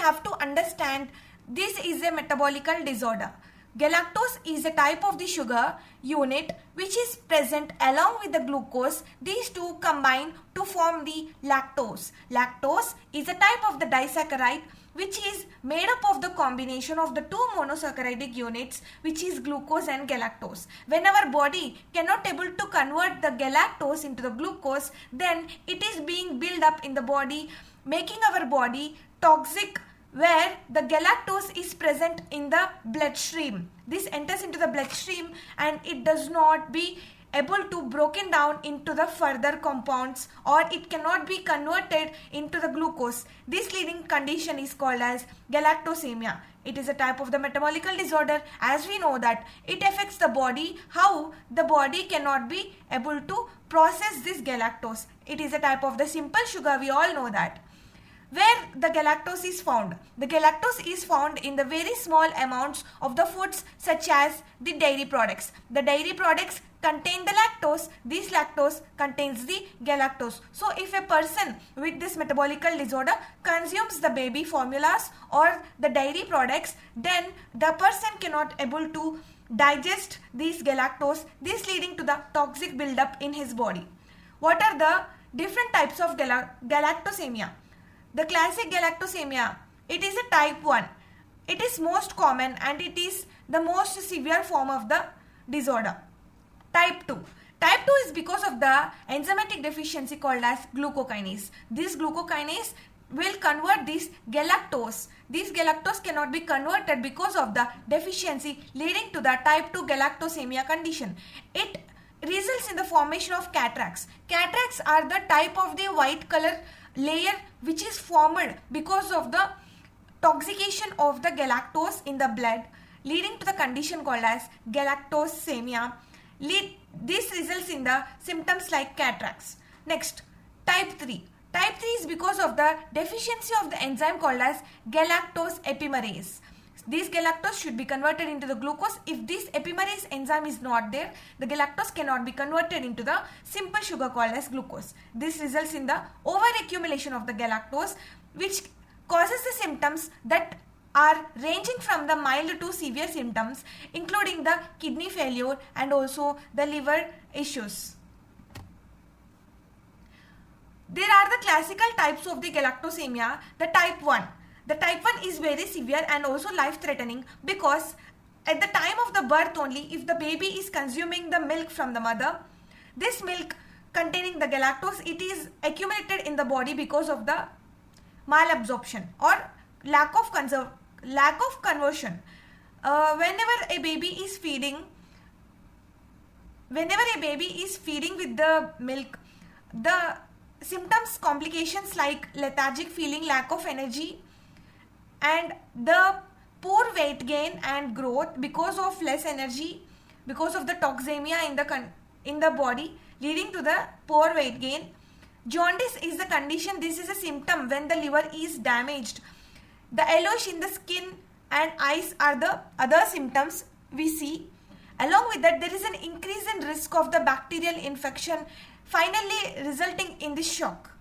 have to understand this is a metabolical disorder. Galactose is a type of the sugar unit which is present along with the glucose. These two combine to form the lactose. Lactose is a type of the disaccharide which is made up of the combination of the two monosaccharidic units, which is glucose and galactose. When our body cannot able to convert the galactose into the glucose, then it is being built up in the body, making our body toxic, where the galactose is present in the bloodstream. This enters into the bloodstream and it does not be able to broken down into the further compounds, or it cannot be converted into the glucose. This leading condition is called as galactosemia. It is a type of the metabolical disorder, as we know that it affects the body, how the body cannot be able to process this galactose. It is a type of the simple sugar, we all know that. Where the galactose is found? The galactose is found in the very small amounts of the foods such as the dairy products. The dairy products contain the lactose. This lactose contains the galactose. So if a person with this metabolical disorder consumes the baby formulas or the dairy products, then the person cannot able to digest this galactose, this leading to the toxic buildup in his body. What are the different types of galactosemia? The classic galactosemia, it is a type 1. It is most common and it is the most severe form of the disorder. Type 2. Type 2 is because of the enzymatic deficiency called as glucokinase. This glucokinase will convert this galactose. This galactose cannot be converted because of the deficiency, leading to the type 2 galactosemia condition. It results in the formation of cataracts. Cataracts are the type of the white color layer which is formed because of the toxication of the galactose in the blood, leading to the condition called as galactosemia. This results in the symptoms like cataracts. Next, type 3. Type 3 is because of the deficiency of the enzyme called as galactose epimerase. This galactose should be converted into the glucose. If this epimerase enzyme is not there, the galactose cannot be converted into the simple sugar called as glucose. This results in the overaccumulation of the galactose, which causes the symptoms that are ranging from the mild to severe symptoms, including the kidney failure and also the liver issues. There are the classical types of the galactosemia. The type 1. The type 1 is very severe and also life-threatening, because at the time of the birth only, if the baby is consuming the milk from the mother, this milk containing the galactose, it is accumulated in the body because of the malabsorption or lack of conversion. Whenever a baby is feeding with the milk, the symptoms, complications like lethargic feeling, lack of energy, and the poor weight gain and growth because of less energy, because of the toxemia in the body, leading to the poor weight gain. Jaundice is the condition. This is a symptom when the liver is damaged. The yellowish in the skin and eyes are the other symptoms we see. Along with that, there is an increase in risk of the bacterial infection, finally resulting in this shock.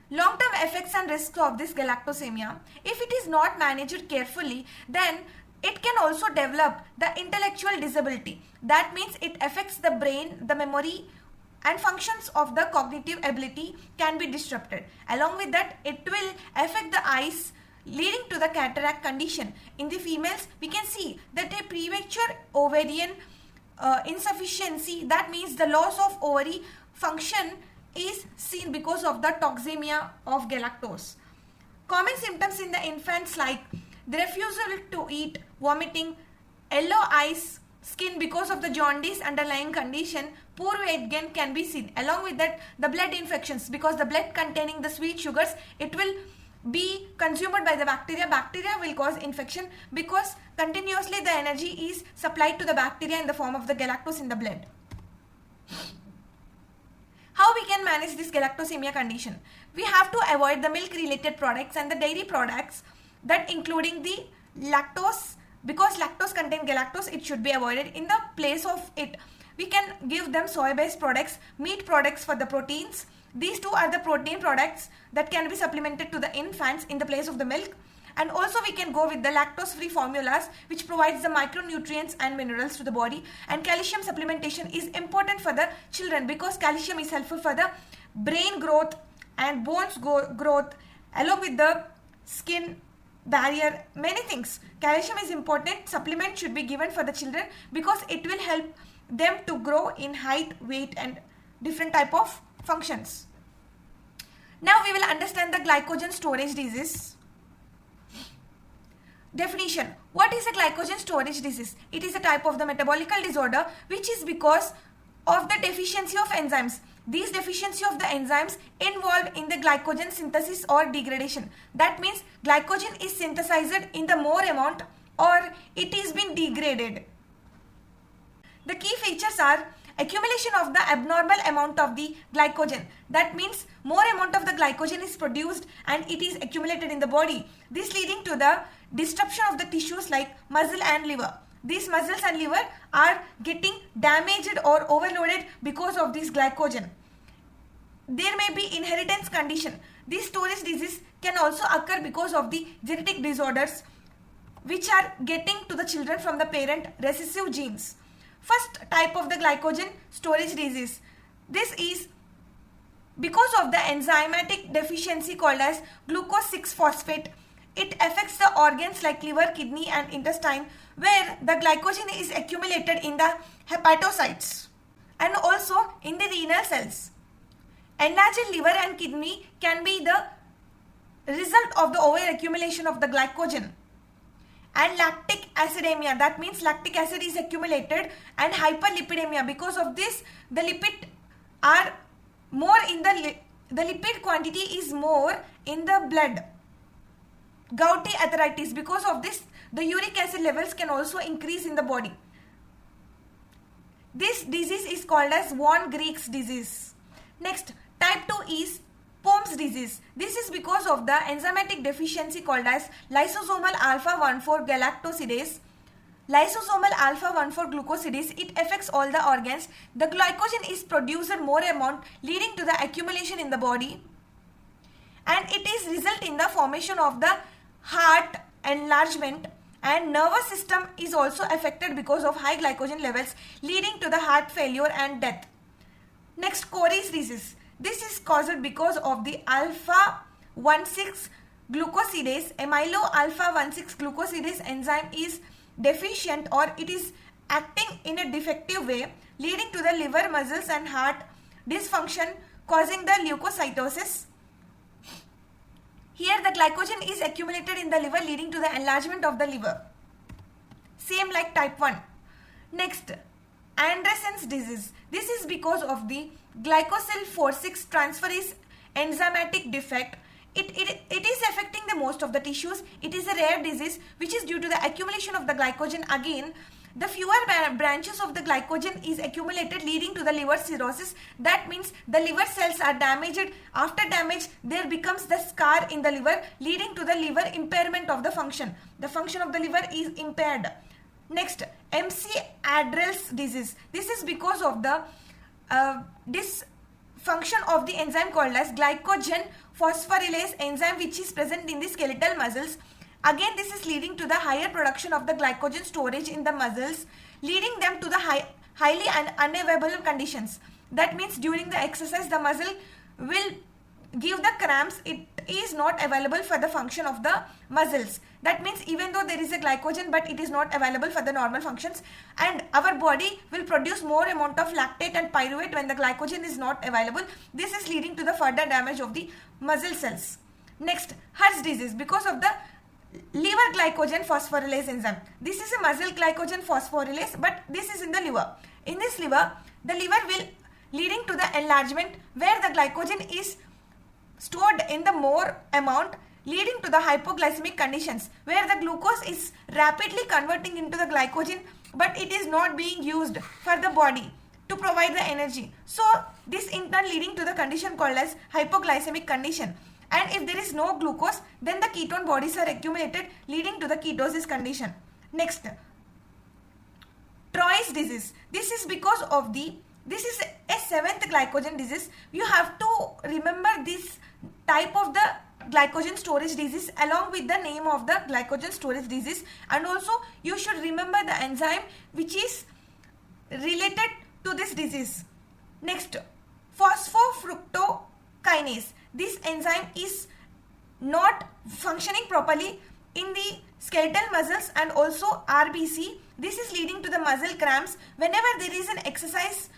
Long-term effects and risks of this galactosemia. If it is not managed carefully, then it can also develop the intellectual disability. That means it affects the brain, the memory and functions of the cognitive ability can be disrupted. Along with that, it will affect the eyes, leading to the cataract condition. In the females, we can see that a premature ovarian insufficiency, that means the loss of ovary function, is seen because of the toxemia of galactose. Common symptoms in the infants like the refusal to eat, vomiting, yellow eyes, skin because of the jaundice underlying condition, poor weight gain can be seen. Along with that, the blood infections, because the blood containing the sweet sugars, it will be consumed by the bacteria. Bacteria will cause infection because continuously the energy is supplied to the bacteria in the form of the galactose in the blood. How we can manage this galactosemia condition? We have to avoid the milk related products and the dairy products, that including the lactose, because lactose contain galactose, it should be avoided. In the place of it, we can give them soy based products, meat products for the proteins, These two are the protein products that can be supplemented to the infants in the place of the milk. And also we can go with the lactose-free formulas, which provides the micronutrients and minerals to the body. And calcium supplementation is important for the children because calcium is helpful for the brain growth and bones growth, along with the skin barrier, many things. Calcium is important. Supplement should be given for the children because it will help them to grow in height, weight and different type of functions. Now we will understand the glycogen storage disease. Definition. What is a glycogen storage disease? It is a type of the metabolic disorder which is because of the deficiency of enzymes. These deficiency of the enzymes involved in the glycogen synthesis or degradation. That means glycogen is synthesized in the more amount or it is been degraded. The key features are accumulation of the abnormal amount of the glycogen. That means more amount of the glycogen is produced and it is accumulated in the body. This leading to the disruption of the tissues like muscle and liver. These muscles and liver are getting damaged or overloaded because of this glycogen. There may be inheritance condition. This storage disease can also occur because of the genetic disorders which are getting to the children from the parent recessive genes. First type of the glycogen storage disease. This is because of the enzymatic deficiency called as glucose 6-phosphate. It affects the organs like liver, kidney and intestine where the glycogen is accumulated in the hepatocytes and also in the renal cells. Enlarged liver and kidney can be the result of the over accumulation of the glycogen. And lactic acidemia, that means lactic acid is accumulated, and hyperlipidemia. Because of this, the lipid are more in the lipid quantity is more in the blood. Gouty arthritis, because of this, the uric acid levels can also increase in the body. This disease is called as von Graeck's disease. Next, type 2 is Pomme's disease. This is because of the enzymatic deficiency called as lysosomal alpha-1,4 galactosidase. Lysosomal alpha-1,4 glucosidase, it affects all the organs. The glycogen is produced more amount leading to the accumulation in the body. And it is result in the formation of the heart enlargement, and nervous system is also affected because of high glycogen levels leading to the heart failure and death. Next, Cory's disease. This is caused because of the alpha-1,6 glucosidase. Amylo alpha-1,6 glucosidase enzyme is deficient or it is acting in a defective way leading to the liver, muscles and heart dysfunction causing the leukocytosis. Here the glycogen is accumulated in the liver leading to the enlargement of the liver. Same like type 1. Next, Anderson's disease. This is because of the glycosyl 4,6 transferase enzymatic defect. It is affecting the most of the tissues. It is a rare disease which is due to the accumulation of the glycogen. Again, the fewer branches of the glycogen is accumulated leading to the liver cirrhosis. That means the liver cells are damaged. After damage, there becomes the scar in the liver leading to the liver impairment of the function. The function of the liver is impaired. Next, MC Adler's disease. This is because of the dysfunction of the enzyme called as glycogen phosphorylase enzyme which is present in the skeletal muscles. Again, this is leading to the higher production of the glycogen storage in the muscles, leading them to the highly unavailable conditions. That means during the exercise, the muscle will give the cramps. It is not available for the function of the muscles. That means even though there is a glycogen, but it is not available for the normal functions, and our body will produce more amount of lactate and pyruvate when the glycogen is not available. This is leading to the further damage of the muscle cells. Next, Hertz disease, because of the liver glycogen phosphorylase enzyme. This is a muscle glycogen phosphorylase, but this is in the liver. In this liver, the liver will leading to the enlargement where the glycogen is stored in the more amount, leading to the hypoglycemic conditions where the glucose is rapidly converting into the glycogen, but it is not being used for the body to provide the energy. So this in turn leading to the condition called as hypoglycemic condition. And if there is no glucose, then the ketone bodies are accumulated leading to the ketosis condition. Next, Troy's disease. This is because of the this is a seventh glycogen disease. You have to remember this type of the glycogen storage disease along with the name of the glycogen storage disease, and also you should remember the enzyme which is related to this disease. Next, phosphofructokinase. This enzyme is not functioning properly in the skeletal muscles and also RBC. This is leading to the muscle cramps. Whenever there is an exercise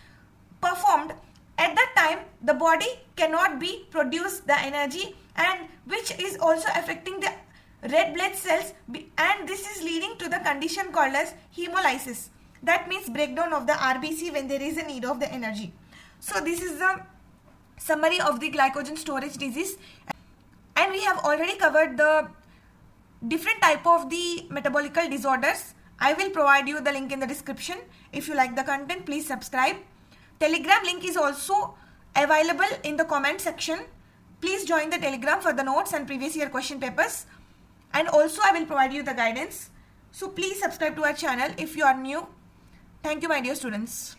performed, at that time the body cannot be produce the energy, and which is also affecting the red blood cells, and this is leading to the condition called as hemolysis. That means breakdown of the RBC when there is a need of the energy. So this is the summary of the glycogen storage disease, and we have already covered the different type of the metabolical disorders. I will provide you the link in the description. If you like the content, please subscribe. Telegram link is also available in the comment section. Please join the Telegram for the notes and previous year question papers, and also I will provide you the guidance. So please subscribe to our channel if you are new. Thank you, my dear students.